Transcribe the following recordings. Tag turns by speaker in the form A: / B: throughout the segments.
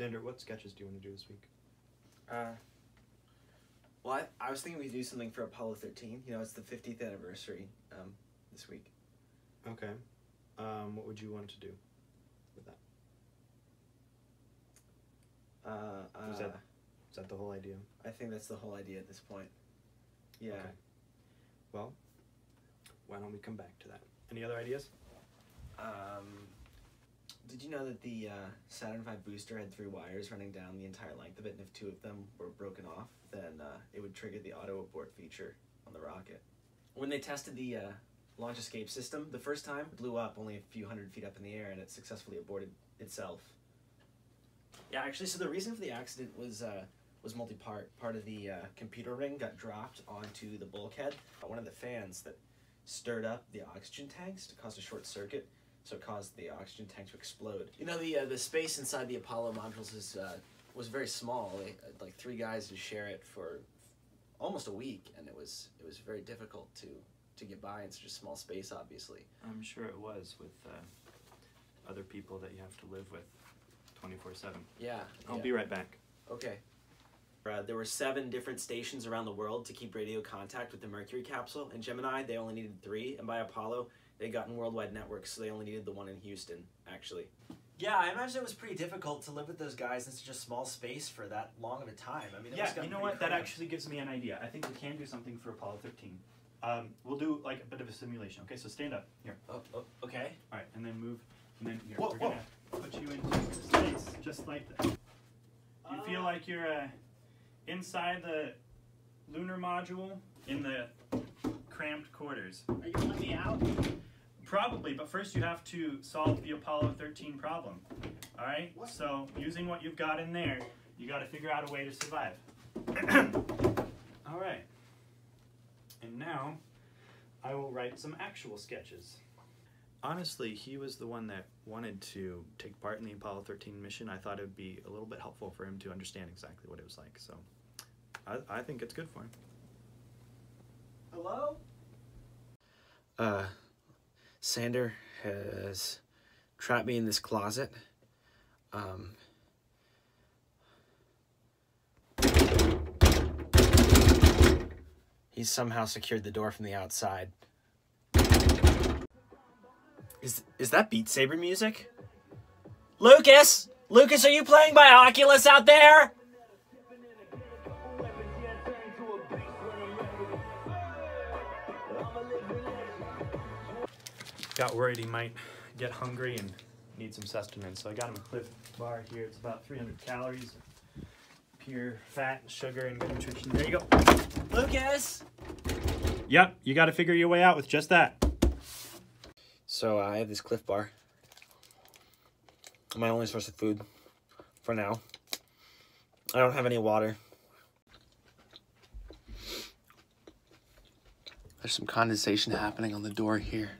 A: Zander, what sketches do you want to do this week?
B: Well, I was thinking we'd do something for Apollo 13. You know, it's the 50th anniversary this week.
A: Okay. What would you want to do with that? Is that the whole idea?
B: I think that's the whole idea at this point. Yeah.
A: Okay. Well, why don't we come back to that? Any other ideas?
B: Did you know that the Saturn V booster had 3 wires running down the entire length of it, and if 2 of them were broken off, then it would trigger the auto abort feature on the rocket. When they tested the launch escape system, the first time it blew up only a few hundred feet up in the air, and it successfully aborted itself. Yeah, actually, so the reason for the accident was multi-part. Part of the computer ring got dropped onto the bulkhead. One of the fans that stirred up the oxygen tanks to cause a short circuit, so it caused the oxygen tank to explode. You know, the space inside the Apollo modules was very small. They had like 3 guys to share it for almost a week, and it was very difficult to get by in such a small space, obviously.
A: I'm sure it was with other people that you have to live with 24/7.
B: Yeah.
A: I'll be right back.
B: Okay. There were 7 different stations around the world to keep radio contact with the Mercury capsule. In Gemini, they only needed 3, and by Apollo, they got in worldwide networks, so they only needed the one in Houston, actually. Yeah, I imagine it was pretty difficult to live with those guys in such a small space for that long of a time. I mean,
A: yeah, you know what? That actually gives me an idea. I think we can do something for Apollo 13. We'll do like a bit of a simulation. Okay, so stand up here.
B: Oh, okay.
A: All right, and then move, and then here.
B: Whoa,
A: we're gonna put you into space, just like that. You feel like you're inside the lunar module in the cramped quarters.
B: Are you letting me out?
A: Probably, but first you have to solve the Apollo 13 problem. All right?
B: What?
A: So using what you've got in there, you got to figure out a way to survive. All right. And now I will write some actual sketches. Honestly, he was the one that wanted to take part in the Apollo 13 mission. I thought it would be a little bit helpful for him to understand exactly what it was like. So I think it's good for him.
B: Hello? Zander has trapped me in this closet. He's somehow secured the door from the outside. Is that Beat Saber music? Lucas! Lucas, are you playing by Oculus out there?
A: Got worried he might get hungry and need some sustenance, so I got him a Cliff Bar here. It's about 300 calories, pure fat, sugar, and good nutrition. There you go.
B: Lucas!
A: Yep, you got to figure your way out with just that.
B: So I have this Cliff Bar. My only source of food for now. I don't have any water. There's some condensation happening on the door here.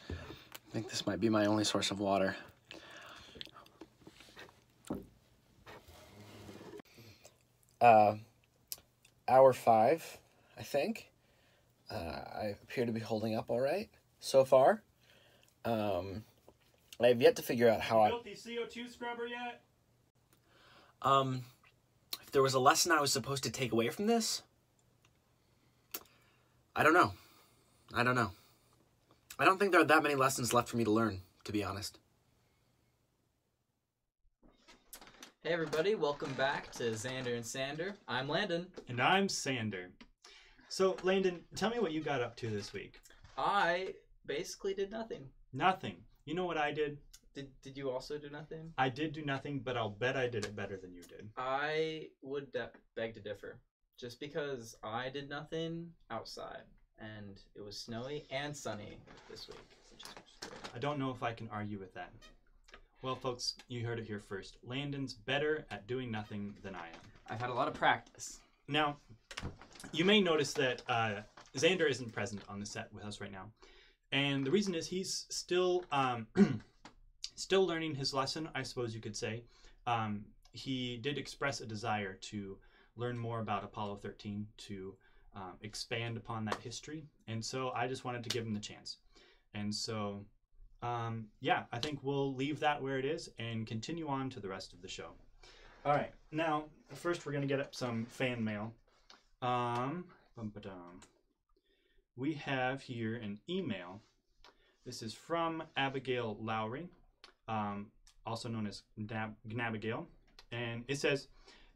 B: I think this might be my only source of water. Hour 5, I think. I appear to be holding up all right so far. I have yet to figure out how
A: built the CO2 scrubber yet?
B: If there was a lesson I was supposed to take away from this, I don't know. I don't think there are that many lessons left for me to learn, to be honest.
C: Hey everybody, welcome back to Zander and Zander. I'm Landon.
A: And I'm Zander. So, Landon, tell me what you got up to this week.
C: I basically did nothing.
A: Nothing. You know what I did?
C: Did you also do nothing?
A: I did do nothing, but I'll bet I did it better than you did.
C: I would beg to differ. Just because I did nothing outside, and it was snowy and sunny this week. Which is great.
A: I don't know if I can argue with that. Well, folks, you heard it here first. Landon's better at doing nothing than I am.
C: I've had a lot of practice.
A: Now, you may notice that Zander isn't present on the set with us right now. And the reason is he's still still learning his lesson, I suppose you could say. He did express a desire to learn more about Apollo 13, to expand upon that history. And so I just wanted to give him the chance. And so, yeah, I think we'll leave that where it is and continue on to the rest of the show. All right. Now, first we're gonna get up some fan mail. We have here an email. This is from Abigail Lowry, also known as Gnabigail, and it says,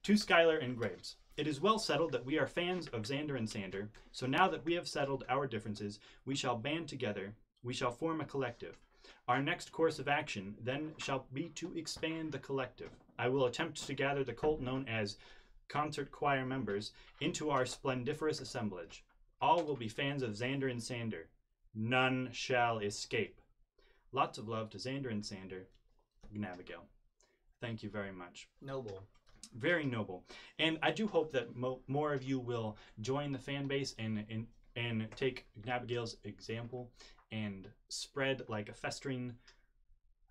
A: "To Skylar and Graves, it is well settled that we are fans of Zander and Sander. So now that we have settled our differences, we shall band together. We shall form a collective. Our next course of action then shall be to expand the collective. I will attempt to gather the cult known as concert choir members into our splendiferous assemblage. All will be fans of Zander and Sander. None shall escape. Lots of love to Zander and Sander, Gnabigail." Thank you very much.
C: Noble.
A: Very noble. And I do hope that more of you will join the fan base and take Gnabigail's example and spread like a festering,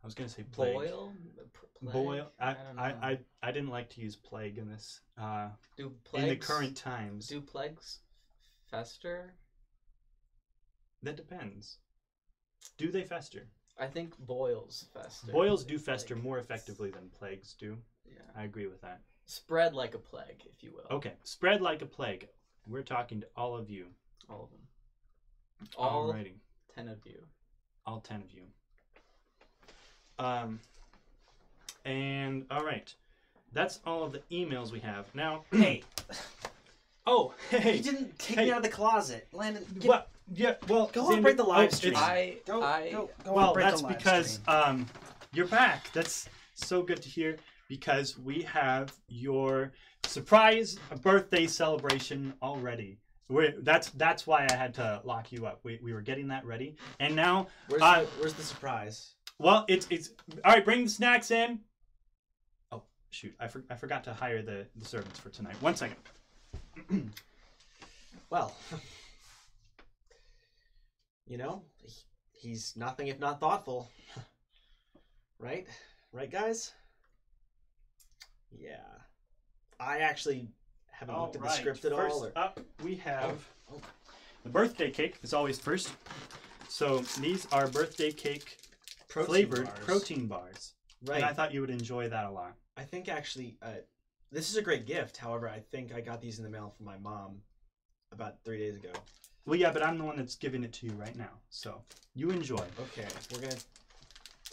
A: I was going to say plague. Boil? I didn't like to use plague in this.
C: Do plagues,
A: in the current times.
C: Do plagues fester?
A: That depends. Do they fester?
C: I think boils fester.
A: Boils do fester more effectively than plagues do.
C: Yeah.
A: I agree with that.
C: Spread like a plague, if you will.
A: Okay. Spread like a plague. We're talking to all of you.
C: All of them. All
A: Alrighty.
C: 10 of you.
A: All 10 of you. And all right. That's all of the emails we have. Now,
B: Hey,
A: oh, hey.
B: you didn't take me out of the closet. Landon, get,
A: What? Yeah, well,
B: go
A: Zander,
B: operate the live
A: it's-
B: stream. Go
A: Well,
B: operate
A: that's
B: the live
A: because
B: stream.
A: you're back. That's so good to hear because we have your surprise birthday celebration already. That's why I had to lock you up. We were getting that ready, and now
B: Where's the surprise?
A: well, it's all right. Bring the snacks in. Oh shoot, I forgot to hire the servants for tonight. 1 second.
D: Well, you know, he's nothing if not thoughtful. Right? Right, guys? Yeah. I actually haven't looked at the script at all.
A: First up, we have the birthday cake is always first. So these are birthday cake flavored protein bars.
D: Right.
A: And I thought you would enjoy that a lot.
D: I think actually, this is a great gift. However, I think I got these in the mail from my mom about 3 days ago.
A: Well, yeah, but I'm the one that's giving it to you right now. So you enjoy.
D: Okay, we're going to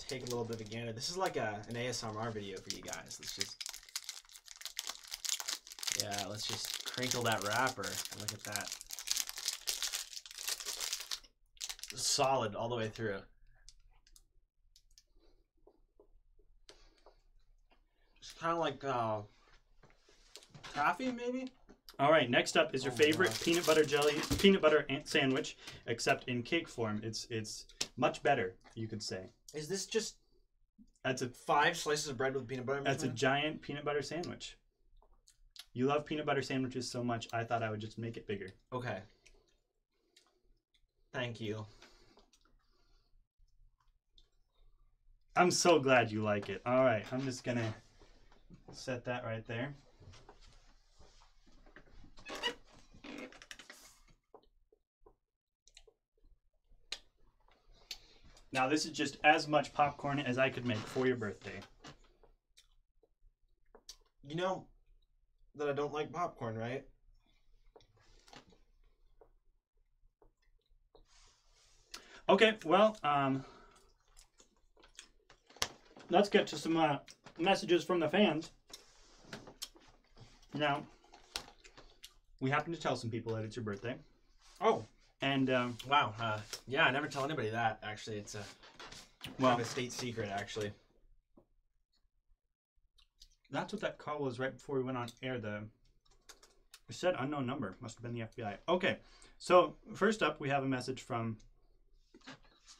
D: take a little bit of a gander. This is like an ASMR video for you guys. Let's just crinkle that wrapper. Look at that. Solid all the way through. Just kind of like taffy, maybe?
A: All right, next up is your favorite peanut butter sandwich, except in cake form. It's much better, you could say.
D: Is this just
A: That's a
D: 5 slices of bread with peanut butter?
A: That's a giant peanut butter sandwich. You love peanut butter sandwiches so much, I thought I would just make it bigger.
D: Okay. Thank you.
A: I'm so glad you like it. All right, I'm just gonna set that right there. Now this is just as much popcorn as I could make for your birthday.
D: You know that I don't like popcorn, right?
A: Okay, well, let's get to some messages from the fans. Now, we happen to tell some people that it's your birthday.
D: Oh.
A: And,
D: wow. Yeah, I never tell anybody that, actually. It's a kind of a state secret, actually.
A: That's what that call was right before we went on air. It said unknown number. Must have been the FBI. Okay, so first up, we have a message from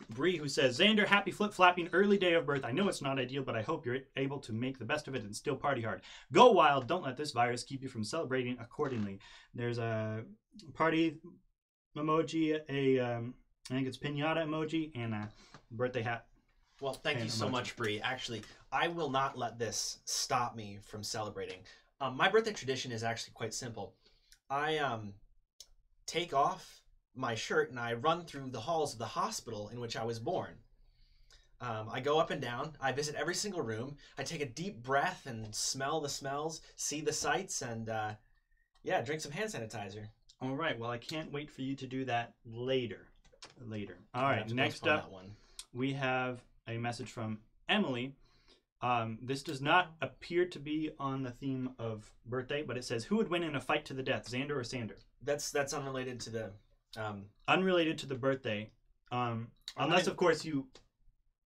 A: Bree who says, Zander, happy flip-flapping early day of birth. I know it's not ideal, but I hope you're able to make the best of it and still party hard. Go wild. Don't let this virus keep you from celebrating accordingly. There's a party emoji, I think it's piñata emoji, and a birthday hat.
D: Well, thank you so much, Bree. Actually, I will not let this stop me from celebrating. My birthday tradition is actually quite simple. I take off my shirt and I run through the halls of the hospital in which I was born. I go up and down. I visit every single room. I take a deep breath and smell the smells, see the sights, and yeah, drink some hand sanitizer.
A: All right. Well, I can't wait for you to do that later. All right.
D: To
A: Next
D: postpone
A: up,
D: that one.
A: we have a message from Emily. This does not appear to be on the theme of birthday, but it says, "Who would win in a fight to the death, Zander or Sander?"
D: That's unrelated to the
A: Unrelated to the birthday, unless of course you.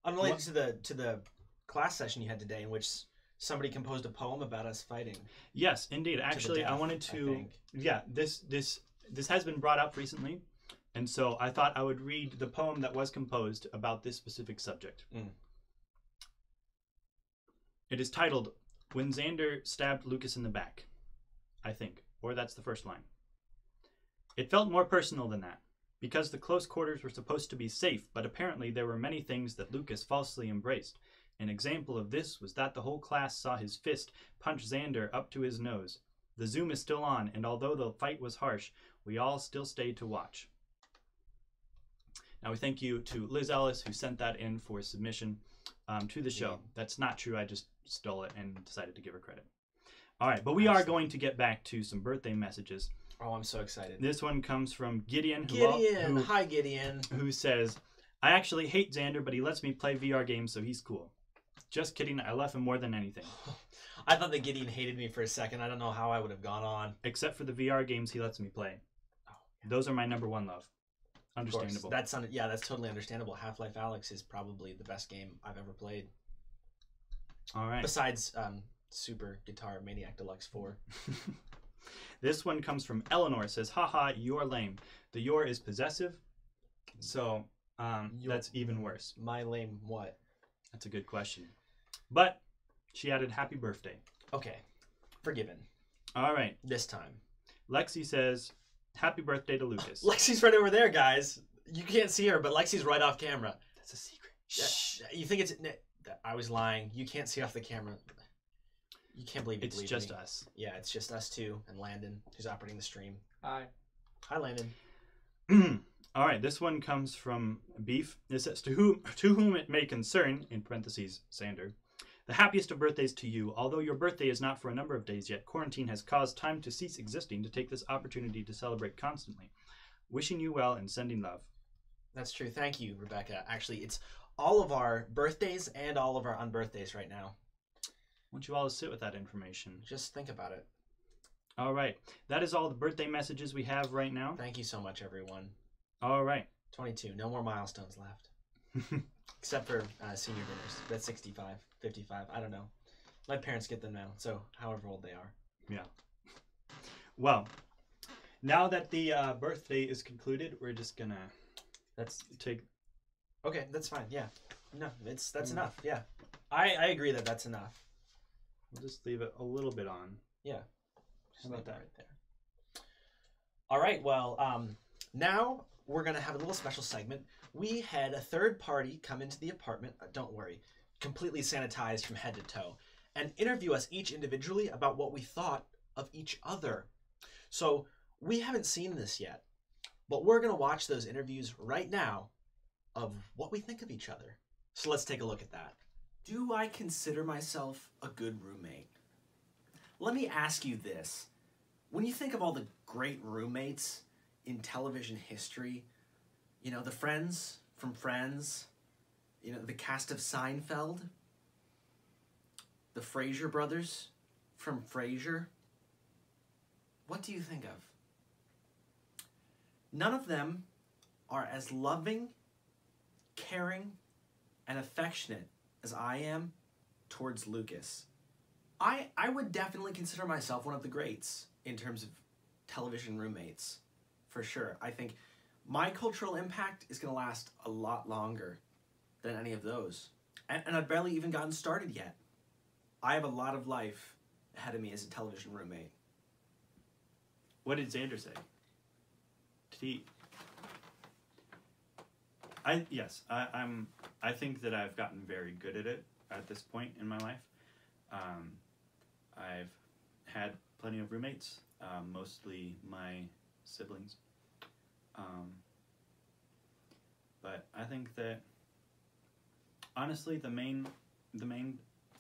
D: unrelated to the class session you had today, in which somebody composed a poem about us fighting.
A: Yes, indeed. Actually, I
D: death,
A: wanted to.
D: think.
A: Yeah, this has been brought up recently, and so I thought I would read the poem that was composed about this specific subject. It is titled "When Zander Stabbed Lucas in the Back," I think, or that's the first line. It felt more personal than that, because the close quarters were supposed to be safe, but apparently there were many things that Lucas falsely embraced. An example of this was that the whole class saw his fist punch Zander up to his nose. The Zoom is still on, and although the fight was harsh, we all still stayed to watch. Now we thank you to Liz Ellis, who sent that in for submission to the show. That's not true. I just stole it and decided to give her credit. All right, but we are going to get back to some birthday messages.
D: Oh, I'm so excited.
A: This one comes from Gideon.
D: Hi, Gideon.
A: Who says, "I actually hate Zander, but he lets me play VR games, so he's cool. Just kidding. I love him more than anything.
D: I thought that Gideon hated me for a second. I don't know how I would have gone on.
A: Except for the VR games he lets me play. Those are my number one love. Understandable.
D: That's totally understandable. Half-Life Alyx is probably the best game I've ever played.
A: All right.
D: Besides Super Guitar Maniac Deluxe 4.
A: This one comes from Eleanor. Says, "Haha, you're lame. The you're is possessive, so that's even worse."
D: My lame what?
A: That's a good question. But she added happy birthday.
D: Okay. Forgiven.
A: All right.
D: This time.
A: Lexi says, "Happy birthday to Lucas."
D: Lexi's right over there, guys. You can't see her, but Lexi's right off camera.
A: That's a secret.
D: Shh. You think it's... I was lying. You can't see off the camera. You can't believe
A: it's just us.
D: Yeah, it's just us two and Landon, who's operating the stream.
C: Hi.
D: Hi, Landon.
A: All right, this one comes from Beef. It says, to whom it may concern, in parentheses, Zander, the happiest of birthdays to you. Although your birthday is not for a number of days yet, quarantine has caused time to cease existing to take this opportunity to celebrate constantly. Wishing you well and sending love."
D: That's true. Thank you, Rebecca. Actually, it's all of our birthdays and all of our unbirthdays right now.
A: I want you all to sit with that information.
D: Just think about it.
A: All right. That is all the birthday messages we have right now.
D: Thank you so much, everyone.
A: All right.
D: 22. No more milestones left. Except for senior dinners. That's 65, 55. I don't know. My parents get them now, so however old they are.
A: Yeah. Well, now that the birthday is concluded, we're just going to take...
D: Okay, that's fine. Yeah. No, that's enough. Yeah. I agree that that's enough.
A: We'll just leave it a little bit on.
D: Yeah.
A: How about that?
D: Right there. All right. Well, now we're going to have a little special segment. We had a third party come into the apartment. Don't worry. Completely sanitized from head to toe. And interview us each individually about what we thought of each other. So we haven't seen this yet. But we're going to watch those interviews right now of what we think of each other. So let's take a look at that.
B: Do I consider myself a good roommate? Let me ask you this. When you think of all the great roommates in television history, you know, the friends from Friends, you know, the cast of Seinfeld, the Frasier brothers from Frasier, what do you think of? None of them are as loving, caring, and affectionate as I am towards Lucas. I would definitely consider myself one of the greats in terms of television roommates, for sure. I think my cultural impact is going to last a lot longer than any of those. And I've barely even gotten started yet. I have a lot of life ahead of me as a television roommate.
A: What did Zander say? Did he... I think that I've gotten very good at it at this point in my life. I've had plenty of roommates, mostly my siblings. But I think that
E: Honestly, the main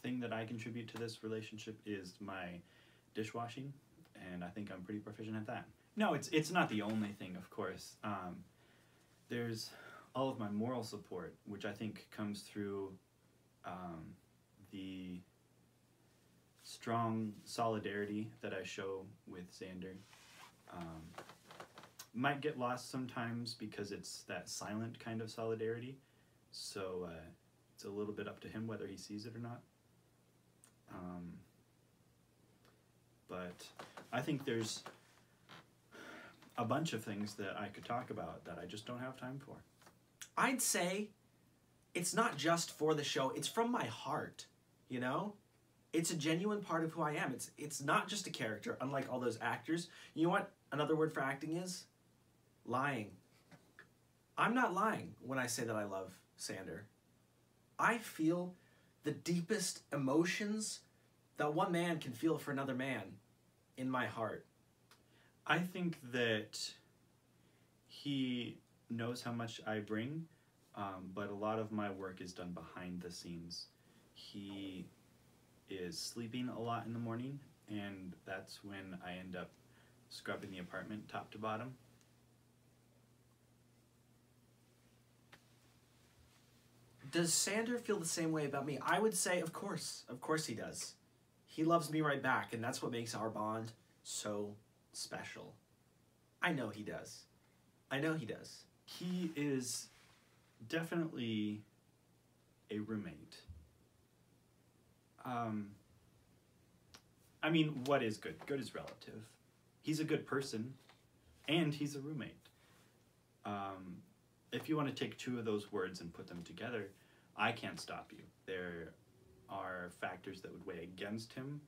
E: thing that I contribute to this relationship is my dishwashing, and I think I'm pretty proficient at that. No, it's not the only thing, of course. There's all of my moral support, which I think comes through the strong solidarity that I show with Zander. Might get lost sometimes because it's that silent kind of solidarity, so it's a little bit up to him whether he sees it or not. But I think there's a bunch of things that I could talk about that I just don't have time for.
D: I'd say it's not just for the show, it's from my heart, you know? It's a genuine part of who I am. It's not just a character, unlike all those actors. You know what another word for acting is? Lying. I'm not lying when I say that I love Zander. I feel the deepest emotions that one man can feel for another man in my heart.
E: I think that he knows how much I bring, but a lot of my work is done behind the scenes. He is sleeping a lot in the morning, and that's when I end up scrubbing the apartment top to bottom.
D: Does Zander feel the same way about me? I would say, of course he does. He loves me right back, and that's what makes our bond so special. I know he does. I know he does.
E: He is definitely a roommate. I mean, what is good? Good is relative. He's a good person, and he's a roommate. If you want to take two of those words and put them together, I can't stop you. There are factors that would weigh against him.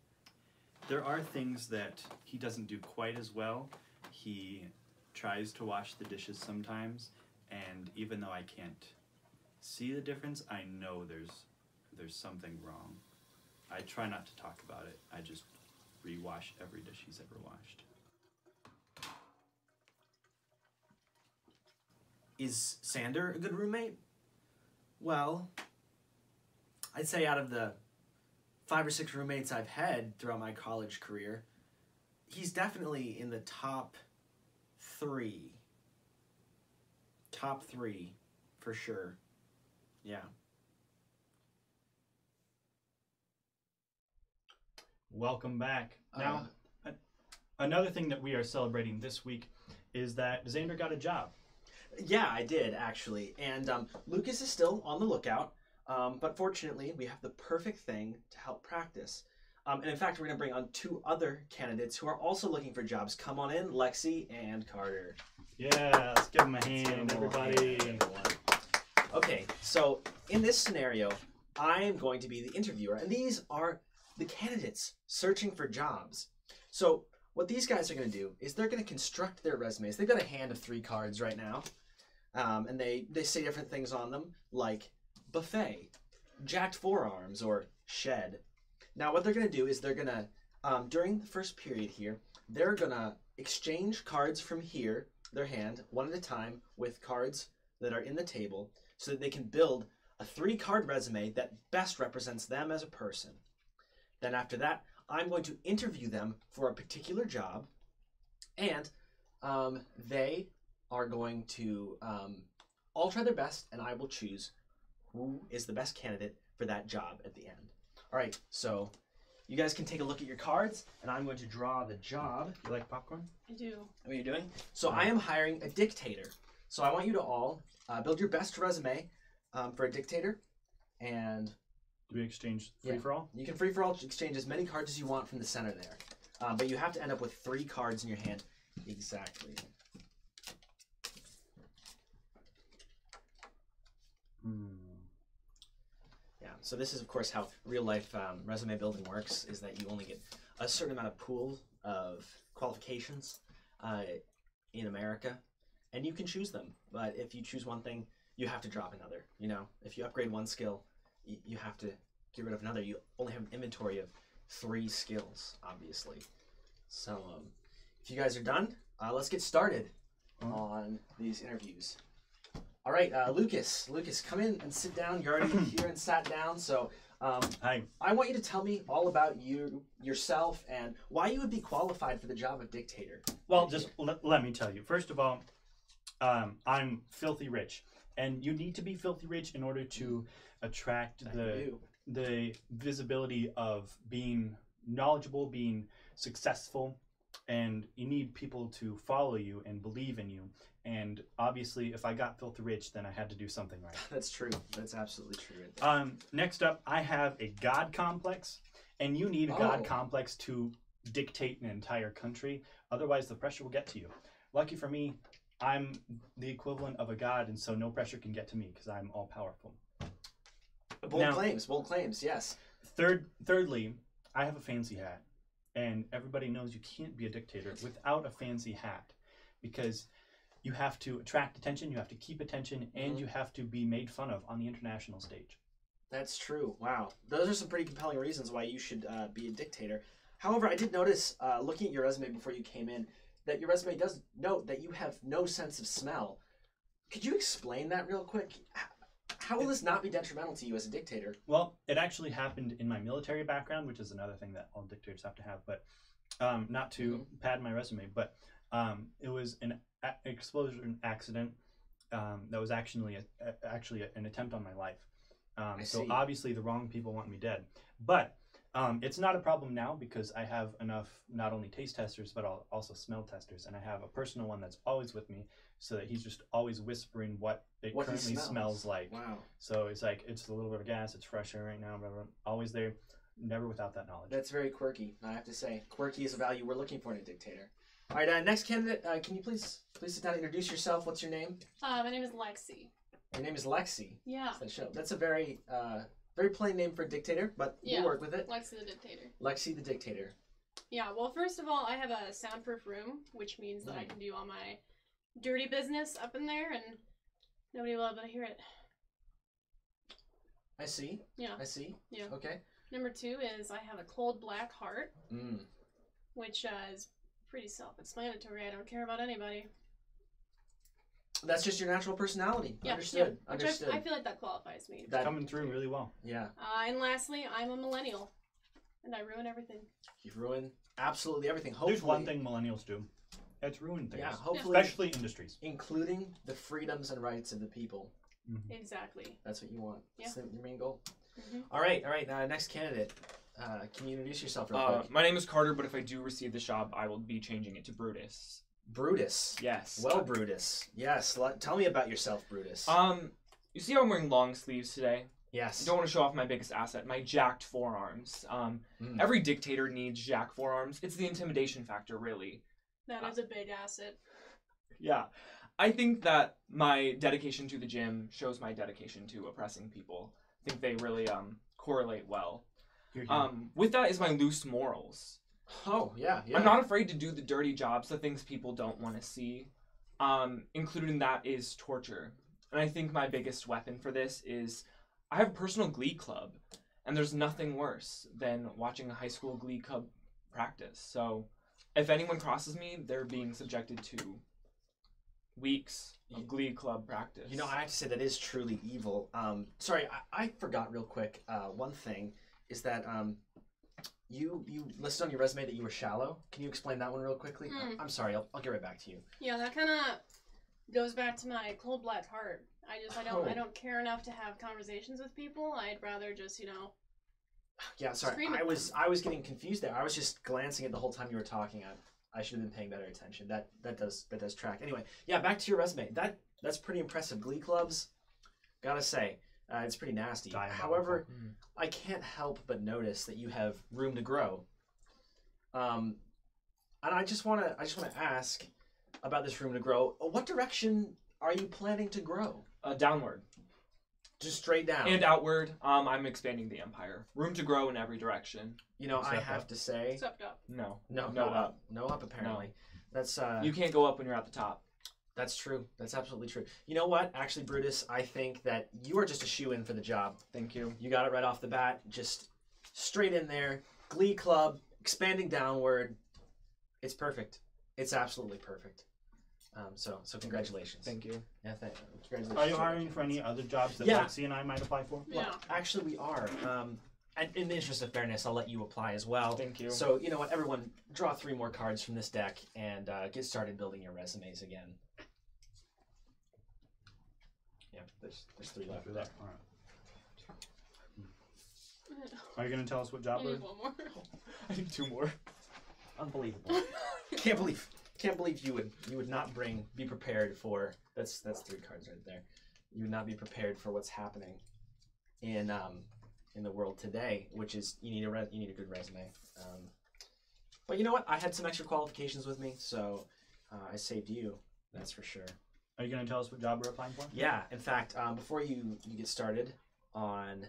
E: There are things that he doesn't do quite as well. He tries to wash the dishes sometimes, and even though I can't see the difference, I know there's something wrong. I try not to talk about it. I just rewash every dish he's ever washed.
D: Is Zander a good roommate? Well, I'd say out of the 5 or 6 roommates I've had throughout my college career, he's definitely in the top 3. Top 3, for sure. Yeah.
A: Welcome back. Now, another thing that we are celebrating this week is that Zander got a job.
D: Yeah, I did, actually. And Lucas is still on the lookout, but fortunately, we have the perfect thing to help practice. And in fact, we're going to bring on 2 other candidates who are also looking for jobs. Come on in, Lexi and Carter.
A: Yeah, let's give them a hand, everybody.
D: Okay, so in this scenario, I'm going to be the interviewer, and these are the candidates searching for jobs. So what these guys are going to do is they're going to construct their resumes. They've got a hand of 3 cards right now, and they say different things on them, like buffet, jacked forearms, or shed. Now what they're going to do is they're going to, during the first period here, they're going to exchange cards from here, their hand, one at a time, with cards that are in the table, so that they can build a 3-card resume that best represents them as a person. Then after that, I'm going to interview them for a particular job, and they are going to all try their best, and I will choose who is the best candidate for that job at the end. All right, so you guys can take a look at your cards, and I'm going to draw the job.
A: You like popcorn?
F: I do.
D: What are you doing? So I am hiring a dictator. So I want you to all build your best resume for a dictator, and
A: Do we exchange free for all?
D: you can free for all exchange as many cards as you want from the center there, but you have to end up with 3 cards in your hand exactly. Yeah. So this is of course how real life resume building works: is that you only get a certain amount of pool of qualifications in America, and you can choose them. But if you choose one thing, you have to drop another. You know, if you upgrade one skill, you have to get rid of another. You only have an inventory of 3 skills, obviously. So if you guys are done, let's get started on these interviews. All right, Lucas. Lucas, come in and sit down. You're already here and sat down. So
A: Hi.
D: I want you to tell me all about yourself and why you would be qualified for the job of dictator.
A: Well, just let me tell you. First of all, I'm filthy rich, and you need to be filthy rich in order to attract the visibility of being knowledgeable, being successful, and you need people to follow you and believe in you. And obviously, if I got filthy rich, then I had to do something right.
D: That's true. That's absolutely true. Right there.
A: Next up, I have a God complex, and you need a God complex to dictate an entire country. Otherwise, the pressure will get to you. Lucky for me, I'm the equivalent of a god, and so no pressure can get to me because I'm all powerful.
D: Bold claims, yes.
A: Thirdly, I have a fancy hat, and everybody knows you can't be a dictator without a fancy hat, because you have to attract attention, you have to keep attention, and you have to be made fun of on the international stage.
D: That's true. Wow. Those are some pretty compelling reasons why you should be a dictator. However, I did notice, looking at your resume before you came in, that your resume does note that you have no sense of smell. Could you explain that real quick? How will this not be detrimental to you as a dictator?
A: Well, it actually happened in my military background, which is another thing that all dictators have to have, but not to pad my resume, but it was an explosion accident that was actually an attempt on my life. So obviously the wrong people want me dead. But it's not a problem now because I have enough not only taste testers but also smell testers, and I have a personal one that's always with me, so that he's just always whispering what currently smells like.
D: Wow.
A: So it's like, it's a little bit of gas, it's fresh air right now, blah, blah, blah. Always there, never without that knowledge.
D: That's very quirky, I have to say. Quirky is a value we're looking for in a dictator. All right, next candidate, can you please sit down and introduce yourself? What's your name?
F: My name is Lexi.
D: Your name is Lexi.
F: Yeah.
D: That's a very plain name for a dictator, but we'll work with it.
F: Lexi the dictator.
D: Lexi the dictator.
F: Yeah, well, first of all, I have a soundproof room, which means that I can do all my dirty business up in there, and nobody will be able to hear it.
D: I see.
F: Yeah.
D: I see.
F: Yeah.
D: Okay.
F: Number 2 is I have a cold black heart,
D: Mm.
F: which is pretty self-explanatory. I don't care about anybody.
D: That's just your natural personality.
F: Yeah,
D: Understood.
F: yeah.
D: Understood.
F: I feel like that qualifies me.
A: It's coming through really well.
D: Yeah.
F: And lastly, I'm a millennial, and I ruin everything.
D: You've ruined absolutely everything. Hopefully,
A: There's one thing millennials do. It's ruin things.
D: Yeah, hopefully.
A: Especially industries.
D: Including the freedoms and rights of the people.
A: Mm-hmm.
F: Exactly.
D: That's what you want.
F: Yeah.
D: That's your main goal.
F: Mm-hmm.
D: All right. Next candidate. Can you introduce yourself real quick?
G: My name is Carter, but if I do receive this job, I will be changing it to Brutus.
D: Brutus.
G: Yes.
D: Well, Brutus. Yes. Tell me about yourself, Brutus.
G: You see how I'm wearing long sleeves today?
D: Yes.
G: I don't want to show off my biggest asset, my jacked forearms. Every dictator needs jacked forearms. It's the intimidation factor, really.
F: That is a big asset.
G: Yeah. I think that my dedication to the gym shows my dedication to oppressing people. I think they really correlate well. With that is my loose morals.
D: Oh, yeah.
G: I'm not afraid to do the dirty jobs, the things people don't want to see. Including that is torture. And I think my biggest weapon for this is I have a personal glee club, and there's nothing worse than watching a high school glee club practice. So if anyone crosses me, they're being subjected to weeks of glee club practice.
D: You know, I have to say that is truly evil. Sorry, I forgot real quick. One thing is that you listed on your resume that you were shallow. Can you explain that one real quickly? I'm sorry, I'll get right back to you.
F: Yeah, that kind of goes back to my cold black heart. I don't care enough to have conversations with people. I'd rather just,
D: Yeah, sorry. I was getting confused there. I was just glancing at the whole time you were talking. I should have been paying better attention. That does track. Anyway, yeah, back to your resume. That's pretty impressive. Glee clubs, gotta say, it's pretty nasty. However, I can't help but notice that you have room to grow. And I just wanna ask about this room to grow. What direction are you planning to grow?
G: Downward.
D: Just straight down.
G: And outward. I'm expanding the empire. Room to grow in every direction.
D: You know, I have to say.
F: Except up.
G: No.
D: No up. No up, apparently.
G: No.
D: That's
G: You can't go up when you're at the top.
D: That's true. That's absolutely true. You know what? Actually, Brutus, I think that you are just a shoe-in for the job.
G: Thank you.
D: You got it right off the bat. Just straight in there. Glee club, expanding downward. It's perfect. It's absolutely perfect. So congratulations.
G: Thank you.
D: Yeah, congratulations.
E: Are you hiring for any other jobs that
D: Yeah.
E: Lexi and I might apply for?
F: Yeah.
D: Well, actually, we are. And in the interest of fairness, I'll let you apply as well.
G: Thank you.
D: So, you know what? Everyone, draw 3 more cards from this deck and get started building your resumes again. Yeah, there's 3 left.
E: After that, all right. Are you going to tell us what job
F: You
E: we're
F: need one more.
G: I need 2 more.
D: Unbelievable. Can't believe you would not be prepared for that's 3 cards right there. You would not be prepared for what's happening in the world today, which is you need a good resume. But you know what? I had some extra qualifications with me, so I saved you. That's for sure.
E: Are you going to tell us what job we're applying for?
D: Yeah. In fact, before you get started on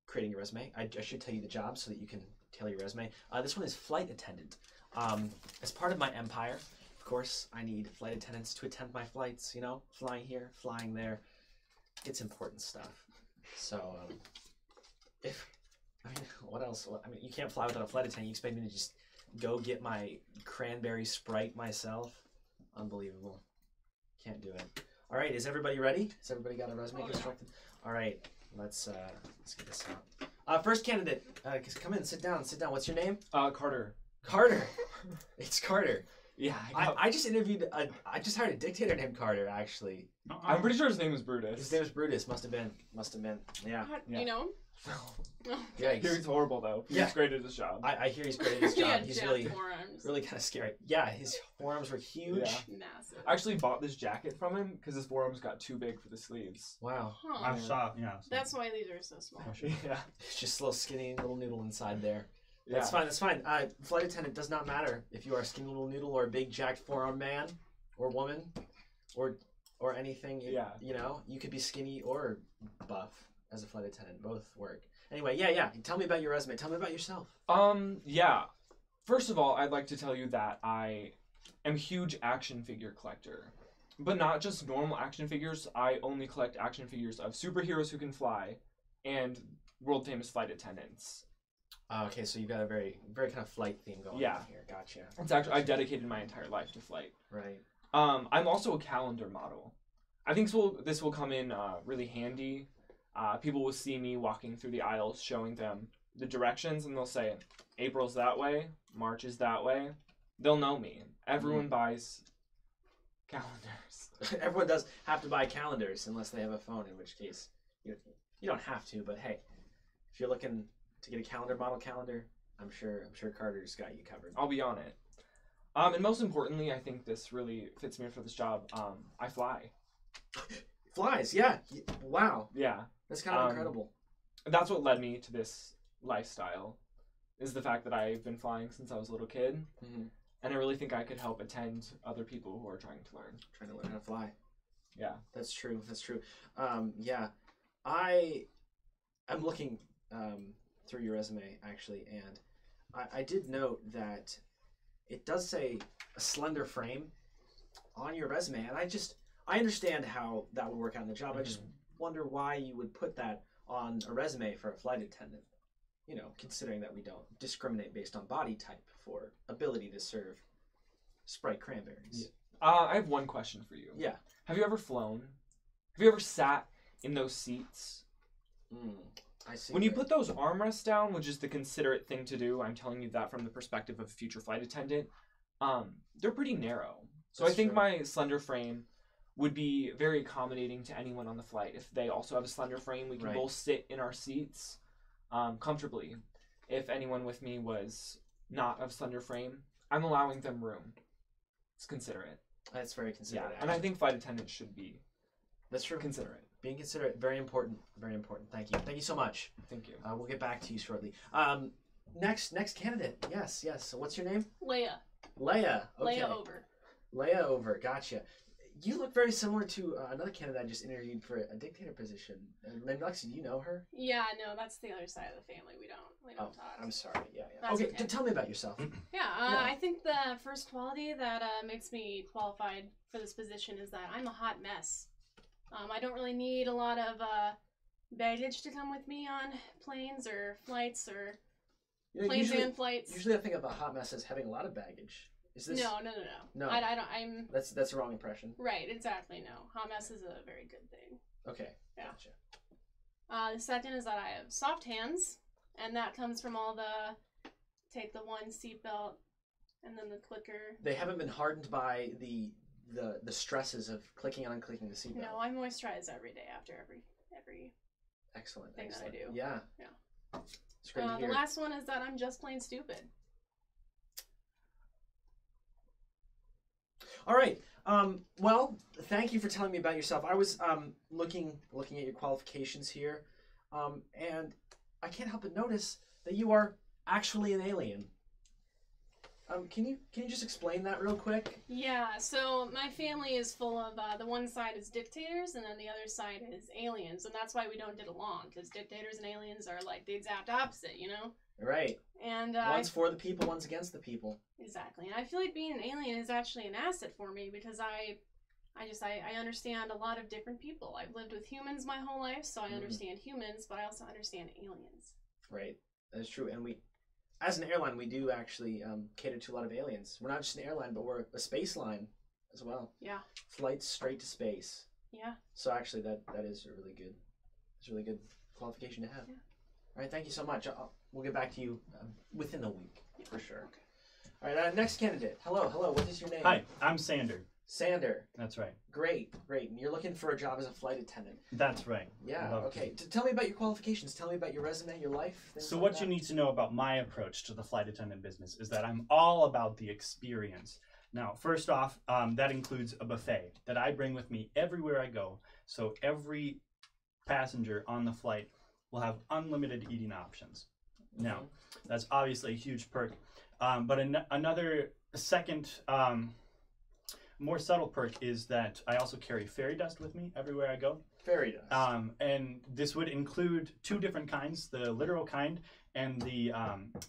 D: creating your resume, I should tell you the job so that you can tailor your resume. This one is flight attendant. As part of my empire, of course, I need flight attendants to attend my flights. You know, flying here, flying there. It's important stuff. So, what else? You can't fly without a flight attendant. You expect me to just go get my cranberry Sprite myself? Unbelievable. Can't do it. All right, is everybody ready? Has everybody got a resume constructed? All right, let's get this out. First candidate, come in, sit down. What's your name?
G: Carter.
D: Carter. It's Carter.
G: Yeah.
D: I just interviewed. I just hired a dictator named Carter. Actually,
G: I'm pretty sure his name was Brutus.
D: his name was Brutus. Must have been. Yeah.
G: Yeah.
F: You know?
D: Yeah.
G: He's horrible though.
D: Yeah.
G: He's great at his job.
D: I hear he's great at his
F: He
D: job.
F: had
D: He's
F: jacked
D: really
F: forearms.
D: kind of scary. Yeah, his forearms were huge.
G: Yeah.
F: Massive.
G: I actually bought this jacket from him because his forearms got too big for the sleeves.
D: Wow.
F: Huh.
E: I saw, yeah. So.
F: That's why these are so small.
G: Yeah.
D: It's just a little skinny little noodle inside there.
G: Yeah.
D: That's fine. Flight attendant does not matter if you are a skinny little noodle or a big jacked forearm man or woman or anything.
G: Yeah.
D: You know, you could be skinny or buff as a flight attendant. Both work. Anyway, yeah. Tell me about your resume. Tell me about yourself.
G: Yeah. First of all, I'd like to tell you that I am a huge action figure collector. But not just normal action figures. I only collect action figures of superheroes who can fly and world famous flight attendants.
D: Okay, so you've got a very kind of flight theme going on here. Gotcha.
G: It's actually I've dedicated my entire life to flight.
D: Right.
G: I'm also a calendar model. I think this will come in really handy. People will see me walking through the aisles showing them the directions and they'll say, April's that way, March is that way. They'll know me. Everyone buys calendars.
D: Everyone does have to buy calendars unless they have a phone, in which case you don't have to, but hey, if you're looking to get a model calendar, I'm sure Carter's got you covered.
G: I'll be on it. And most importantly, I think this really fits me for this job. I fly.
D: Flies, yeah. Wow.
G: Yeah.
D: That's kind of incredible.
G: That's what led me to this lifestyle, is the fact that I've been flying since I was a little kid.
D: Mm-hmm.
G: And I really think I could help attend other people who are trying to learn.
D: Trying to learn how to fly.
G: Yeah.
D: That's true. Yeah. I'm looking through your resume, actually, and I did note that it does say a slender frame on your resume, and I understand how that would work out in the job. I just wonder why you would put that on a resume for a flight attendant. You know, considering that we don't discriminate based on body type for ability to serve Sprite cranberries.
G: Yeah. I have one question for you.
D: Yeah.
G: Have you ever flown? Have you ever sat in those seats?
D: I see.
G: When you put those armrests down, which is the considerate thing to do, I'm telling you that from the perspective of a future flight attendant, they're pretty narrow. So
D: That's
G: I think
D: true.
G: my slender frame would be very accommodating to anyone on the flight. If they also have a slender frame, we can
D: Right.
G: both sit in our seats comfortably. If anyone with me was not of slender frame, I'm allowing them room. It's considerate.
D: That's very considerate.
G: Yeah, and I think flight attendants should be
D: that's true.
G: considerate.
D: Being considerate, very important. Very important. Thank you. Thank you so much.
G: Thank you.
D: We'll get back to you shortly. Next candidate. Yes. So what's your name?
F: Leia.
D: Leia. Okay.
F: Leia over.
D: Leia over. Gotcha. You look very similar to another candidate I just interviewed for a dictator position. Named Lexi. Do you know her?
F: Yeah, no, that's the other side of the family. We don't talk.
D: I'm sorry. Yeah.
F: That's
D: Okay.
F: okay.
D: Tell me about yourself.
F: Yeah, I think the first quality that makes me qualified for this position is that I'm a hot mess. I don't really need a lot of baggage to come with me on planes or flights or planes and flights.
D: Usually I think of a hot mess as having a lot of baggage. Is this?
F: No.
D: No.
F: I don't. I'm
D: That's a wrong impression.
F: right. Exactly. No. Hot mess is a very good thing.
D: Okay.
F: Yeah.
D: Gotcha.
F: The second is that I have soft hands, and that comes from all the take the one seatbelt, and then the clicker.
D: They haven't been hardened by the stresses of clicking and unclicking the seatbelt.
F: No, I moisturize every day after every
D: Excellent.
F: thing that I
D: excellent.
F: do.
D: Yeah.
F: Yeah.
D: It's great to
F: The
D: hear.
F: last one is that I'm just plain stupid.
D: All right. Well, thank you for telling me about yourself. I was looking at your qualifications here, and I can't help but notice that you are actually an alien. Can you just explain that real quick?
F: Yeah, so my family is full of, the one side is dictators, and then the other side is aliens, and that's why we don't get along, because dictators and aliens are like the exact opposite, you know?
D: Right.
F: And
D: One's for the people, one's against the people.
F: exactly, and I feel like being an alien is actually an asset for me, because I understand a lot of different people. I've lived with humans my whole life, so I understand humans, but I also understand aliens.
D: Right. That is true, and we, as an airline, we do actually cater to a lot of aliens. We're not just an airline, but we're a space line as well.
F: Yeah.
D: Flights straight to space.
F: Yeah.
D: So actually, that is a really good qualification to have.
F: Yeah.
D: All right, thank you so much. We'll get back to you within the week for sure. All right, next candidate. Hello. What is your name?
A: Hi, I'm Zander.
D: Zander.
A: That's right.
D: Great. And you're looking for a job as a flight attendant.
A: That's right.
D: Yeah.
A: Love
D: Okay. Tell me about your qualifications. Tell me about your resume, your life.
A: So
D: like
A: what
D: that.
A: you need to know about my approach to the flight attendant business is that I'm all about the experience. Now, first off, that includes a buffet that I bring with me everywhere I go. So every passenger on the flight will have unlimited eating options. Now, that's obviously a huge perk. But another second, more subtle perk is that I also carry fairy dust with me everywhere I go.
D: Fairy dust.
A: And this would include two different kinds, the literal kind and the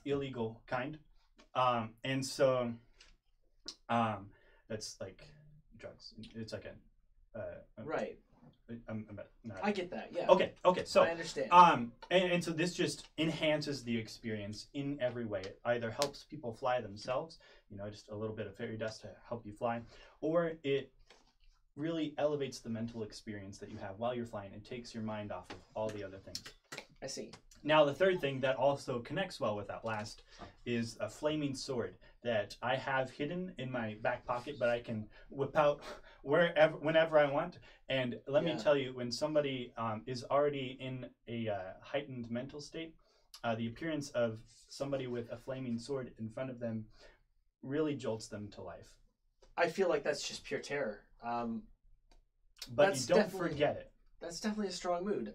A: illegal kind. And so that's like drugs. It's like
D: Right.
A: no.
D: I get that. Yeah.
A: Okay. So
D: I understand.
A: and so this just enhances the experience in every way. It either helps people fly themselves, just a little bit of fairy dust to help you fly, or it really elevates the mental experience that you have while you're flying. It takes your mind off of all the other things.
D: I see.
A: Now, the third thing that also connects well with that last is a flaming sword that I have hidden in my back pocket, but I can whip out whenever I want. And let me tell you, when somebody is already in a heightened mental state, the appearance of somebody with a flaming sword in front of them really jolts them to life.
D: I feel like that's just pure terror.
A: But you don't forget it.
D: That's definitely a strong mood.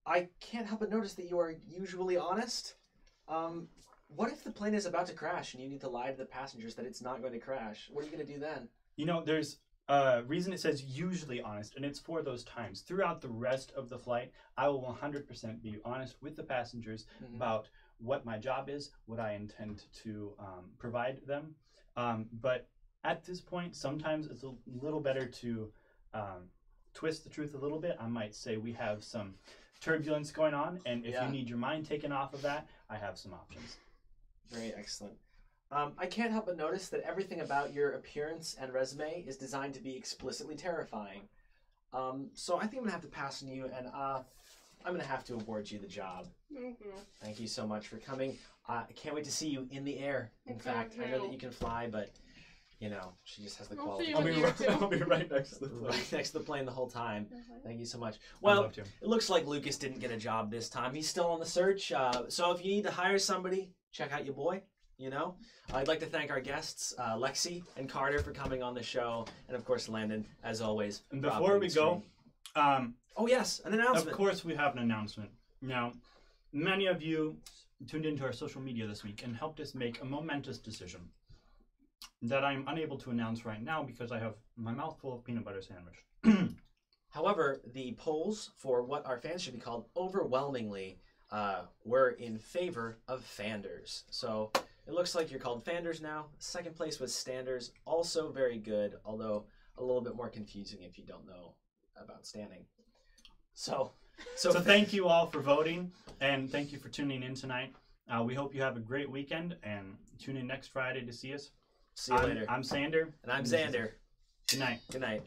D: I can't help but notice that you are usually honest. What if the plane is about to crash and you need to lie to the passengers that it's not going to crash? What are you going to do then?
A: There's a reason it says usually honest, and it's for those times. Throughout the rest of the flight, I will 100% be honest with the passengers about what my job is, what I intend to provide them. But at this point, sometimes it's a little better to twist the truth a little bit. I might say we have some turbulence going on, and if you need your mind taken off of that, I have some options.
D: Very excellent. I can't help but notice that everything about your appearance and resume is designed to be explicitly terrifying. So I think I'm going to have to pass on you, and I'm going to have to award you the job. Thank you so much for coming. I can't wait to see you in the air. In fact, I know that you can fly, but she just has the quality.
A: I'll be right next to the plane.
D: Right next to the plane the whole time. Thank you so much. Well,
A: love to.
D: It looks like Lucas didn't get a job this time. He's still on the search. So if you need to hire somebody, check out your boy. I'd like to thank our guests, Lexi and Carter, for coming on the show, and of course Landon, as always.
A: And before we go,
D: oh yes, an announcement.
A: Of course, we have an announcement. Now, many of you tuned into our social media this week and helped us make a momentous decision that I'm unable to announce right now because I have my mouth full of peanut butter sandwich.
D: However, the polls for what our fans should be called overwhelmingly were in favor of Fanders. So it looks like you're called Fanders now. Second place was Standers, also very good, although a little bit more confusing if you don't know about standing. So
A: thank you all for voting, and thank you for tuning in tonight. We hope you have a great weekend and tune in next Friday to see us.
D: See you later.
A: I'm Sander.
D: And I'm Zander.
A: Good night.
D: Good night.